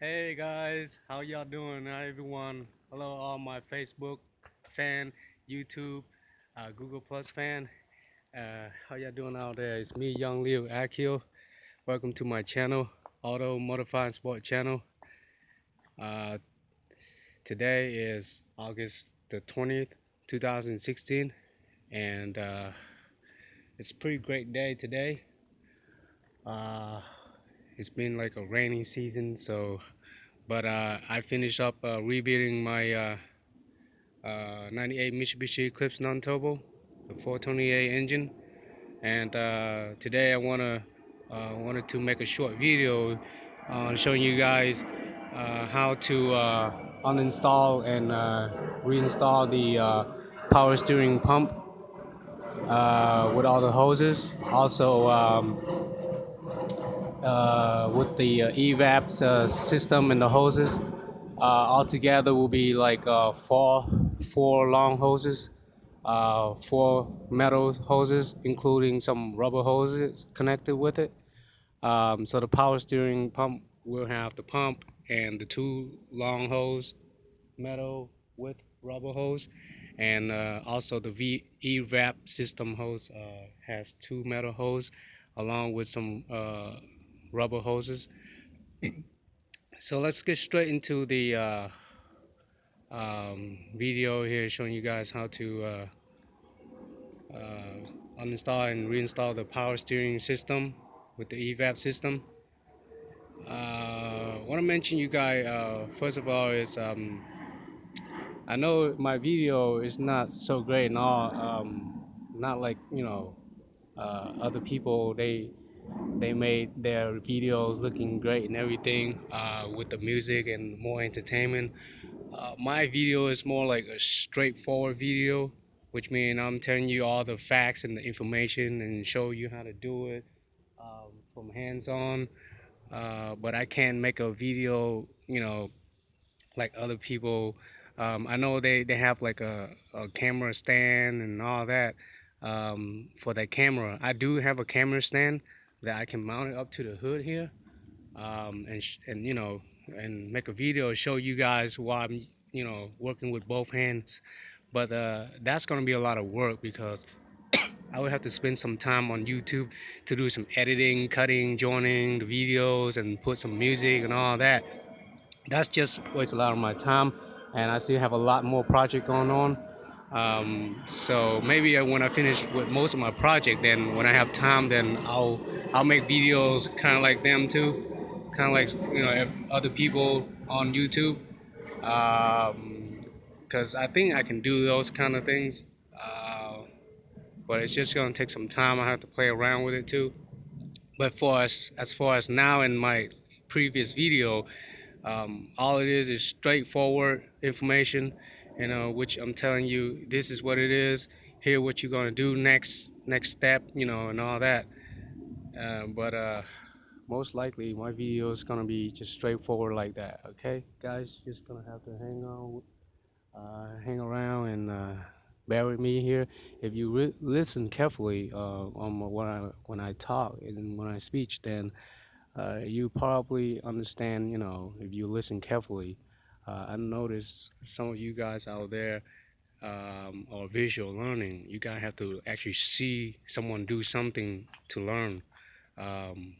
Hey guys, how y'all doing? Hi everyone. Hello, all my Facebook fan, YouTube, Google Plus fan. How y'all doing out there? It's me, Young Liu Akil. Welcome to my channel, Auto Modified Sport channel. Uh, Today is August the 20th, 2016, and it's a pretty great day today. Uh, it's been like a rainy season, so but I finished up rebuilding my 98 Mitsubishi Eclipse non-turbo, the 428 engine, and today I wanted to make a short video showing you guys how to uninstall and reinstall the power steering pump with all the hoses. Also, with the EVAP system and the hoses, altogether will be like four long hoses, four metal hoses, including some rubber hoses connected with it. So the power steering pump will have the pump and the two long hose, metal with rubber hose, and also the EVAP system hose has two metal hose along with some rubber hoses. So let's get straight into the video here showing you guys how to uninstall and reinstall the power steering system with the EVAP system. What I mentioned you guys first of all is I know my video is not so great and all, not like other people they made their videos looking great and everything with the music and more entertainment. My video is more like a straightforward video, which means I'm telling you all the facts and the information and show you how to do it from hands-on. But I can't make a video, like other people. I know they have like a camera stand and all that for that camera. I do have a camera stand that I can mount it up to the hood here and and make a video show you guys while I'm working with both hands. But that's gonna be a lot of work because I would have to spend some time on YouTube to do some editing, cutting, joining the videos, and put some music and all that. That's just wastes a lot of my time, and I still have a lot more project going on. So maybe when I finish with most of my project, then when I have time, then I'll make videos kind of like them too, kind of like if other people on YouTube, because I think I can do those kind of things. But it's just gonna take some time. I have to play around with it too. But as far as now in my previous video, all it is straightforward information, which I'm telling you, this is what it is. Here, what you're gonna do next step, and all that. But most likely, my video is gonna be just straightforward like that. Okay, guys, just gonna have to hang around and bear with me here. If you listen carefully on when I talk and when I speak, then you probably understand, if you listen carefully. I noticed some of you guys out there are visual learning. You guys have to actually see someone do something to learn. Um,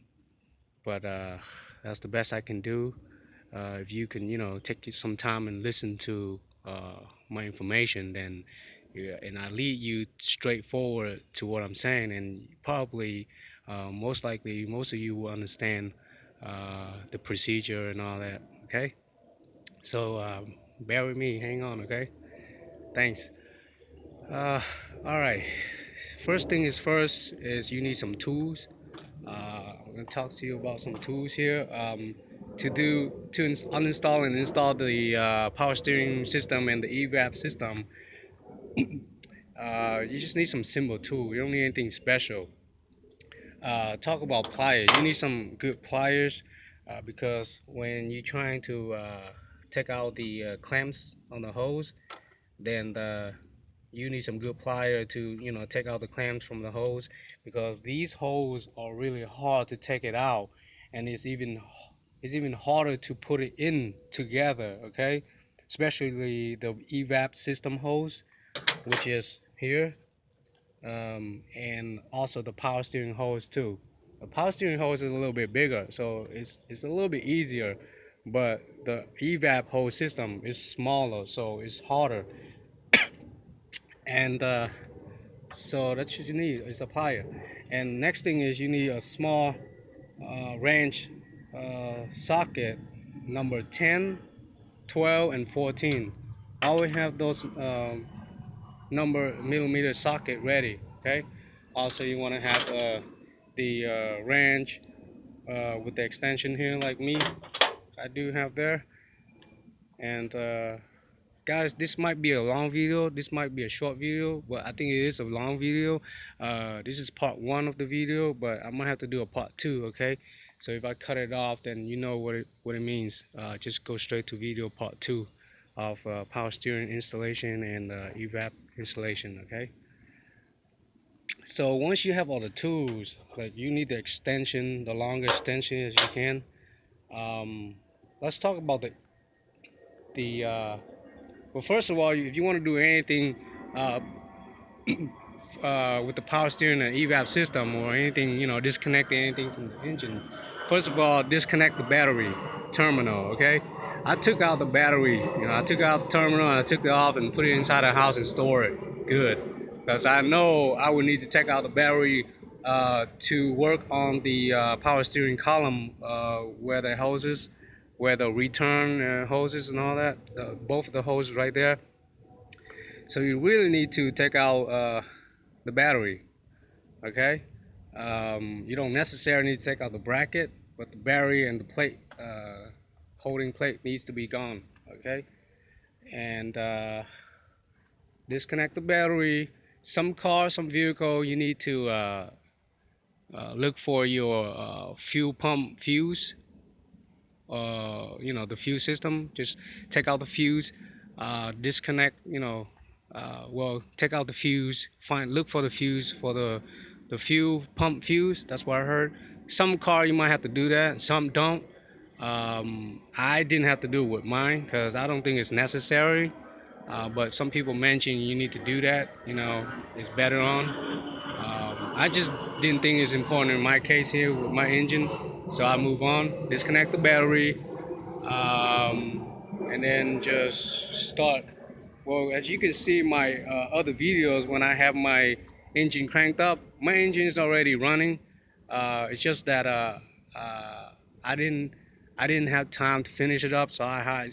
but that's the best I can do. If you can, take some time and listen to my information, then yeah, and I lead you straight forward to what I'm saying, and probably, most likely, most of you will understand the procedure and all that. Okay, so bear with me, hang on. Okay, thanks. Uh, all right. First thing is first is you need some tools. I'm gonna talk to you about some tools here. To uninstall and install the power steering system and the EVAP system, you just need some simple tool. You don't need anything special. Talk about pliers. You need some good pliers because when you're trying to take out the clamps on the hose, then you need some good plier to take out the clamps from the hose because these holes are really hard to take it out, and it's even harder to put it in together. Okay, especially the EVAP system hose, which is here, and also the power steering hose too. The power steering hose is a little bit bigger, so it's a little bit easier, but the EVAP hose system is smaller, so it's harder. And so that's what you need is a plier. And next thing is you need a small wrench socket number 10, 12, and 14. Always have those number millimeter socket ready. Okay. Also, you want to have the wrench with the extension here, like me. I do have there. And guys, this might be a long video, this might be a short video, but I think it is a long video. This is part one of the video, but I might have to do a part two. Okay, so if I cut it off, then you know what it means. Just go straight to video part two of power steering installation and evap installation. Okay, so once you have all the tools, like you need the extension, the longer extension as you can. um, let's talk about the well, first of all, if you want to do anything uh, with the power steering and EVAP system or anything, disconnect anything from the engine, first of all, disconnect the battery terminal. Okay, I took out the battery. I took out the terminal and I took it off and put it inside the house and store it. Good, because I know I would need to take out the battery to work on the power steering column where the hoses, where the return hoses and all that, both of the hoses right there. So you really need to take out the battery. Okay, you don't necessarily need to take out the bracket, but the battery and the plate, holding plate, needs to be gone. Okay, and disconnect the battery. Some car, some vehicle, you need to look for your fuel pump fuse. The fuse system. Just take out the fuse, disconnect. Take out the fuse. Look for the fuse for the fuel pump fuse. That's what I heard. Some car you might have to do that. Some don't. I didn't have to do it with mine because I don't think it's necessary. But some people mention you need to do that. It's better on. I just didn't think it's important in my case here with my engine, so I move on. Disconnect the battery, and then just start. Well, as you can see my other videos, when I have my engine cranked up, my engine is already running. It's just that uh, I didn't I didn't have time to finish it up, so I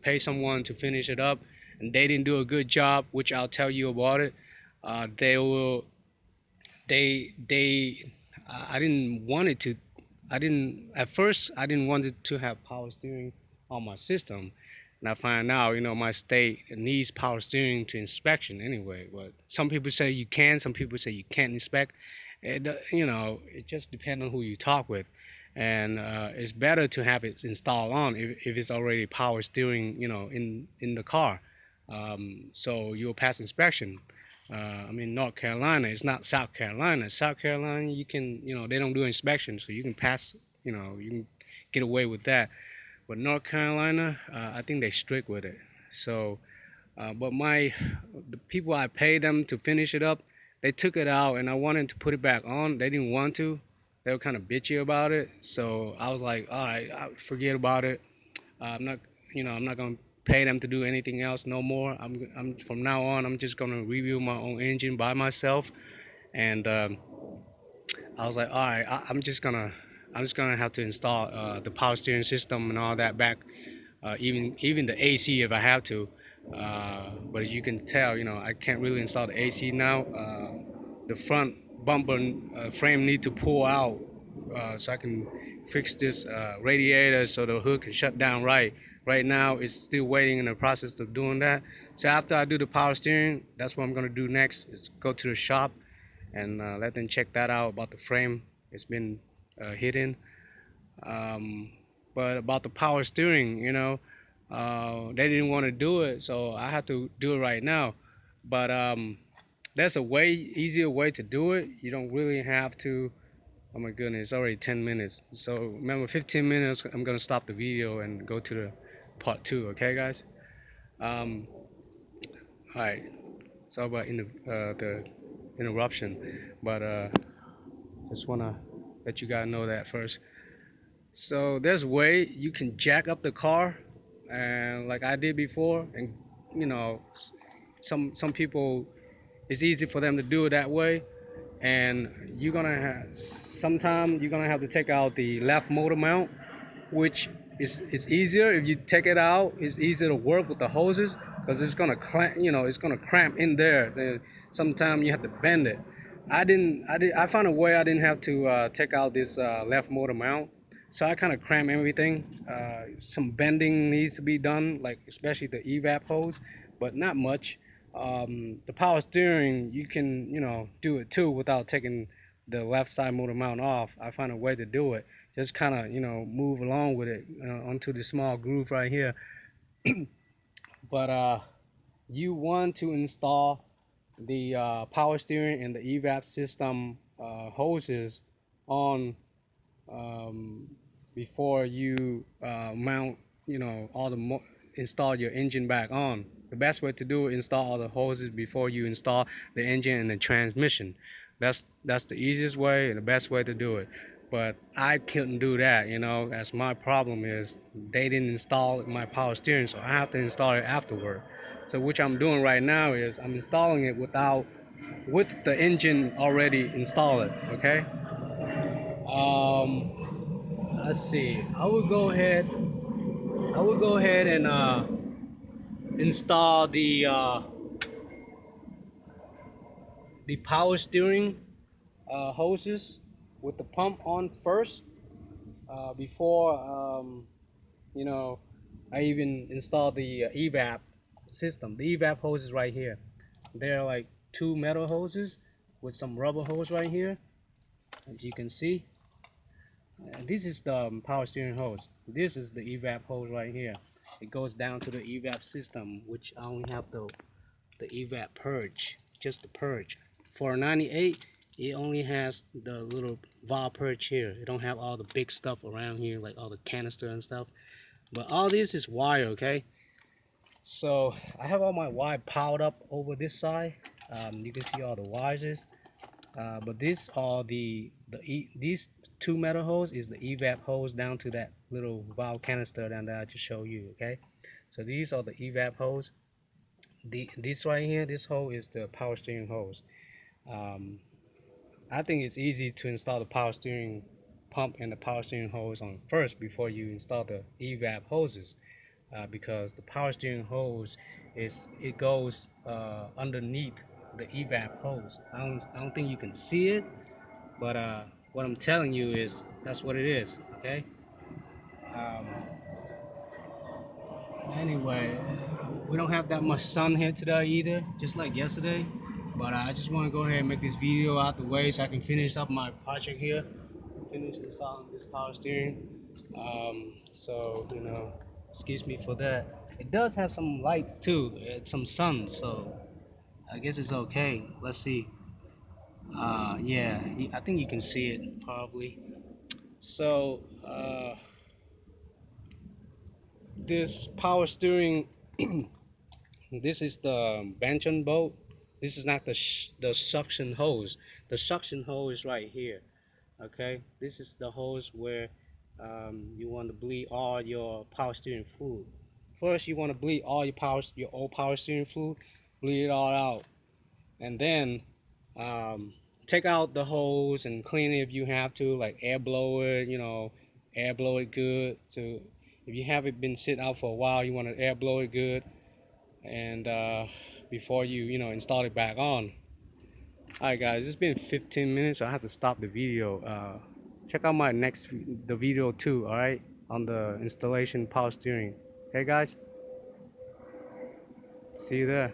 pay someone to finish it up, and they didn't do a good job, which I'll tell you about it. They will they I didn't want it to. I didn't at first. I didn't want it to have power steering on my system, and I find out, my state needs power steering to inspection anyway. But some people say you can. Some people say you can't inspect. It just depends on who you talk with, and it's better to have it installed on if it's already power steering, in the car, so you'll pass inspection. I mean, North Carolina, it's not South Carolina. South Carolina, you can, they don't do inspection, so you can pass, you can get away with that. But North Carolina, I think they strict with it. So, but the people I paid them to finish it up, they took it out, and I wanted to put it back on. They didn't want to. They were kind of bitchy about it. So I was like, all right, forget about it. I'm not gonna pay them to do anything else no more. I'm from now on. I'm just gonna review my own engine by myself. And I was like, all right, I'm just gonna have to install the power steering system and all that back, even the AC if I have to. But as you can tell, I can't really install the AC now. The front bumper frame need to pull out so I can fix this radiator so the hood can shut down right. Right now, it's still waiting in the process of doing that. So after I do the power steering, that's what I'm gonna do next. Is go to the shop and let them check that out about the frame. It's been hidden. Um, but about the power steering, they didn't want to do it, so I have to do it right now. But there's a way easier way to do it. You don't really have to Oh my goodness, it's already 10 minutes. So remember, 15 minutes, I'm gonna stop the video and go to the part two. Okay, guys? Um, all right. Sorry about the interruption, but just wanna let you guys know that first. So there's a way you can jack up the car, and like I did before, and you know, some people it's easy for them to do it that way, and you're gonna have sometime you're gonna have to take out the left motor mount, which is easier if you take it out. It's easier to work with the hoses because it's gonna clamp, it's gonna cramp in there. Then sometimes you have to bend it. I found a way I didn't have to take out this left motor mount, so I kind of cramp everything. Some bending needs to be done, like especially the EVAP hose, but not much. The power steering, you can do it too without taking the left side motor mount off. I found a way to do it. Just kind of move along with it onto the small groove right here. But you want to install the power steering and the EVAP system hoses on um, before you mount, all the install your engine back on. The best way to do it, install all the hoses before you install the engine and the transmission. That's the easiest way and the best way to do it. But I couldn't do that, as my problem is they didn't install my power steering, so I have to install it afterward. So which I'm doing right now is I'm installing it with the engine already installed. Okay. Let's see. I would go ahead and install the power steering hoses with the pump on first before you know I even install the EVAP system. The EVAP hoses right here. They're like two metal hoses with some rubber hose right here, as you can see. This is the power steering hose. This is the EVAP hose right here. It goes down to the EVAP system, which I only have the EVAP purge, just the purge. For 98, it only has the little valve purge here. It don't have all the big stuff around here, like all the canister and stuff. But all this is wire, okay? So I have all my wire piled up over this side. You can see all the wires. But these are these two metal hose is the EVAP hose down to that little valve canister down there I just showed you. Okay, so these are the EVAP hose. This right here, this hose is the power steering hose. Um, I think it's easy to install the power steering pump and the power steering hose on first before you install the EVAP hoses, because the power steering hose it goes underneath the EVAP hose. I don't think you can see it, but what I'm telling you is that's what it is. Okay. Um, anyway, we don't have that much sun here today either, just like yesterday. But I just want to go ahead and make this video out the way so I can finish up my project here, finish installing this power steering. So excuse me for that. It does have some lights too, some sun, so I guess it's okay. Let's see. Yeah, I think you can see it probably. So this power steering, this is the Benton bolt. This is not the suction hose. The suction hose is right here. Okay, this is the hose where you want to bleed all your power steering fluid. First, you want to bleed all your old power steering fluid, bleed it all out, and then um, take out the hose and clean it if you have to, like air blow it. Air blow it good. So if you haven't been sitting out for a while, you want to air blow it good, and before you install it back on. Alright guys, it's been 15 minutes, so I have to stop the video. Check out my the video too, alright, on the installation power steering. Okay guys, see you there.